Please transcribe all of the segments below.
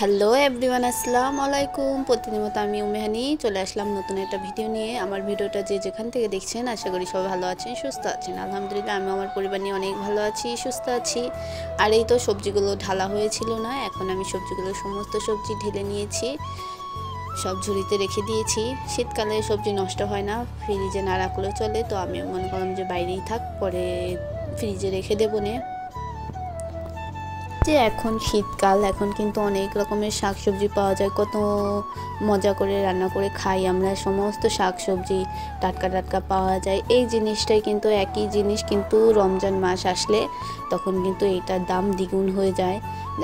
Hello everyone, আসসালামু আলাইকুম। প্রতিদিনের মতো আমি উমেহানি চলে আসলাম নতুন একটা ভিডিও নিয়ে। আমার ভিডিওটা যে যেখান থেকে দেখছেন আশা করি সবাই ভালো আছেন, সুস্থ আছেন। আলহামদুলিল্লাহ আমি আমার পরিবার নিয়ে অনেক ভালো আছি, সুস্থ আছি। আর এই তো সবজিগুলো ঢালা হয়েছিল না, এখন আমি সমস্ত সবজি ঢেলে নিয়েছি, সব ঝুড়িতে রেখে দিয়েছি। শীতকালে সবজি নষ্ট হয় না, ফ্রিজে না রাখলেও চলে। তো আমি মনে করলাম যে বাইরেই থাক, পরে ফ্রিজে রেখে দেবো না। যে এখন শীতকাল, এখন কিন্তু অনেক রকমের শাকসবজি পাওয়া যায়, কত মজা করে রান্না করে খাই আমরা। সমস্ত শাকসবজি টাটকা টাটকা পাওয়া যায়। এই জিনিসটাই কিন্তু একই জিনিস, কিন্তু রমজান মাস আসলে তখন কিন্তু এইটার দাম দ্বিগুণ হয়ে যায়।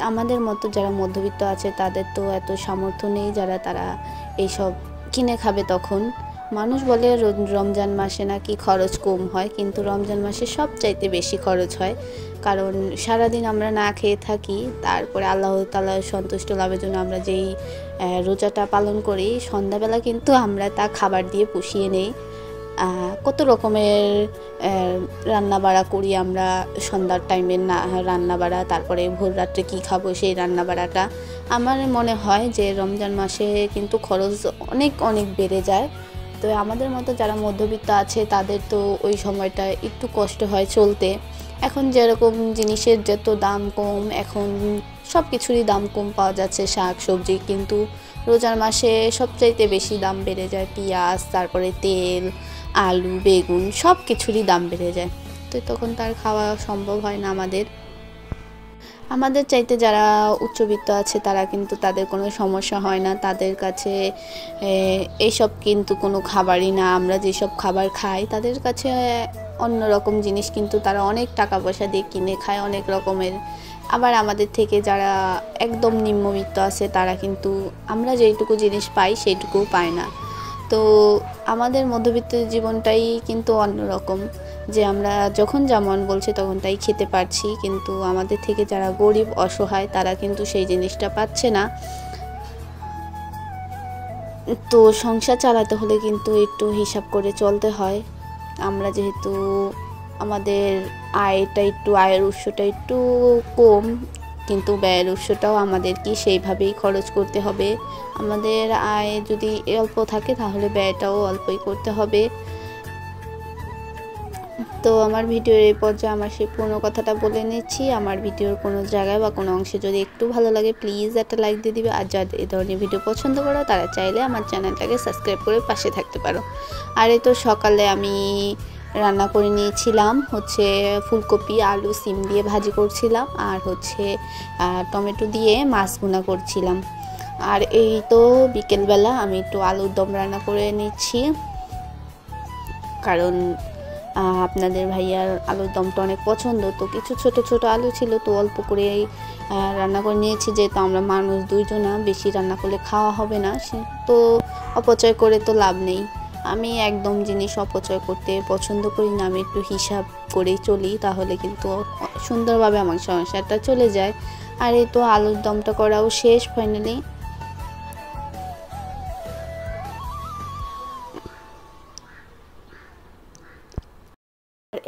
আমাদের মতো যারা মধ্যবিত্ত আছে তাদের তো এত সামর্থ্য নেই, তারা এইসব কিনে খাবে। তখন মানুষ বলে রমজান মাসে নাকি খরচ কম হয়, কিন্তু রমজান মাসে সবচাইতে বেশি খরচ হয়। কারণ সারাদিন আমরা না খেয়ে থাকি, তারপরে আল্লাহ তাআলার সন্তুষ্ট লাভের জন্য আমরা যেই রোজাটা পালন করি, সন্ধ্যাবেলা কিন্তু আমরা তা খাবার দিয়ে পুষিয়ে নেই। কত রকমের রান্না বাড়া করি আমরা সন্ধ্যার টাইমে, না রান্না বাড়া, তারপরে ভোর রাত্রে কী খাবো সেই রান্না বাড়াটা। আমার মনে হয় যে রমজান মাসে কিন্তু খরচ অনেক অনেক বেড়ে যায়। তো আমাদের মতো যারা মধ্যবিত্ত আছে তাদের তো ওই সময়টা একটু কষ্ট হয় চলতে। এখন যেরকম জিনিসের যত দাম কম, এখন সব কিছুরই দাম কম পাওয়া যাচ্ছে, শাক সবজি, কিন্তু রোজার মাসে সবচাইতে বেশি দাম বেড়ে যায়। পেঁয়াজ, তারপরে তেল, আলু, বেগুন, সব কিছুরই দাম বেড়ে যায়। তো তখন তার খাওয়া সম্ভব হয় না আমাদের চাইতে যারা উচ্চবিত্ত আছে তারা কিন্তু, তাদের কোনো সমস্যা হয় না, তাদের কাছে এইসব কিন্তু কোনো খাবারই না। আমরা যেসব খাবার খাই তাদের কাছে অন্যরকম জিনিস, কিন্তু তারা অনেক টাকা পয়সা দিয়ে কিনে খায় অনেক রকমের। আবার আমাদের থেকে যারা একদম নিম্নবিত্ত আছে তারা কিন্তু, আমরা যেইটুকু জিনিস পাই সেইটুকুও পায় না। তো আমাদের মধ্যবিত্ত জীবনটাই কিন্তু অন্যরকম, যে আমরা যখন যেমন বলছি তখন তাই খেতে পারছি, কিন্তু আমাদের থেকে যারা গরিব অসহায় তারা কিন্তু সেই জিনিসটা পাচ্ছে না। তো সংসার চালাতে হলে কিন্তু একটু হিসাব করে চলতে হয়। আমরা যেহেতু আমাদের আয়ের উৎসটা একটু কম, কিন্তু ব্যয়ের উৎসটাও আমাদেরকে সেইভাবেই খরচ করতে হবে। আমাদের আয় যদি অল্প থাকে তাহলে ব্যয়টাও অল্পই করতে হবে। তো আমার ভিডিওর এই পর্যায়ে আমার সেই পুরনো কথাটা বলে নিচ্ছি। আমার ভিডিওর কোনো জায়গায় বা কোনো অংশে যদি একটু ভালো লাগে প্লিজ একটা লাইক দিয়ে দিবে। আর যারা এই ধরনের ভিডিও পছন্দ করো তারা চাইলে আমার চ্যানেলটাকে সাবস্ক্রাইব করে পাশে থাকতে পারো। আর এই তো সকালে আমি রান্না করে নিয়েছিলাম হচ্ছে ফুলকপি, আলু, সিম দিয়ে ভাজি করছিলাম, আর হচ্ছে টমেটো দিয়ে মাছ ভুনা করছিলাম। আর এই তো বিকেলবেলা আমি একটু আলুর দম রান্না করে নিচ্ছি, কারণ আপনাদের ভাইয়ার আলুর দমটা অনেক পছন্দ। তো কিছু ছোট ছোট আলু ছিল, তো অল্প করে রান্না করে নিয়েছি, যেহেতু আমরা মানুষ দুইজনা, বেশি রান্না করলে খাওয়া হবে না, তো অপচয় করে তো লাভ নেই। আমি একদম জিনিস অপচয় করতে পছন্দ করি না, আমি একটু হিসাব করেই চলি, তাহলে কিন্তু সুন্দরভাবে আমার সংসারটা চলে যায়। আর এই তো আলুর দমটা করাও শেষ ফাইনালি।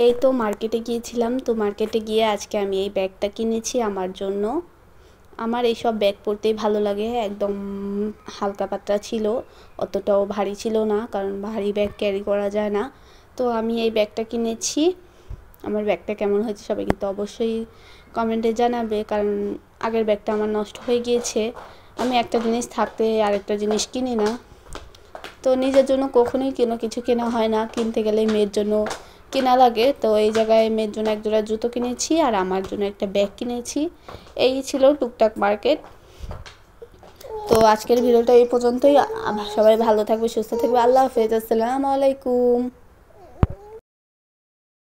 এই তো মার্কেটে গিয়েছিলাম, তো মার্কেটে গিয়ে আজকে আমি এই ব্যাগটা কিনেছি আমার জন্য। আমার এইসব ব্যাগ পরতেই ভালো লাগে, একদম হালকা পাতলা ছিল, অতটাও ভারী ছিল না, কারণ ভারী ব্যাগ ক্যারি করা যায় না। তো আমি এই ব্যাগটা কিনেছি। আমার ব্যাগটা কেমন হয়েছে সবাই কিন্তু অবশ্যই কমেন্টে জানাবে, কারণ আগের ব্যাগটা আমার নষ্ট হয়ে গিয়েছে। আমি একটা জিনিস থাকতে আরেকটা জিনিস কিনি না, তো নিজের জন্য কখনোই কোনো কিছু কেনা হয় না, কিনতে গেলে মেয়ের জন্য কেনা লাগে। তো এই জায়গায় মেয়ের জন্য এক জোড়া জুতো কিনেছি আর আমার জন্য একটা ব্যাগ কিনেছি। এই ছিল টুকটাক মার্কেট। তো আজকের ভিডিওটা এই পর্যন্তই। সবাই ভালো থাকবে, সুস্থ থাকবে। আল্লাহ হাফেজ, আসসালামু আলাইকুম।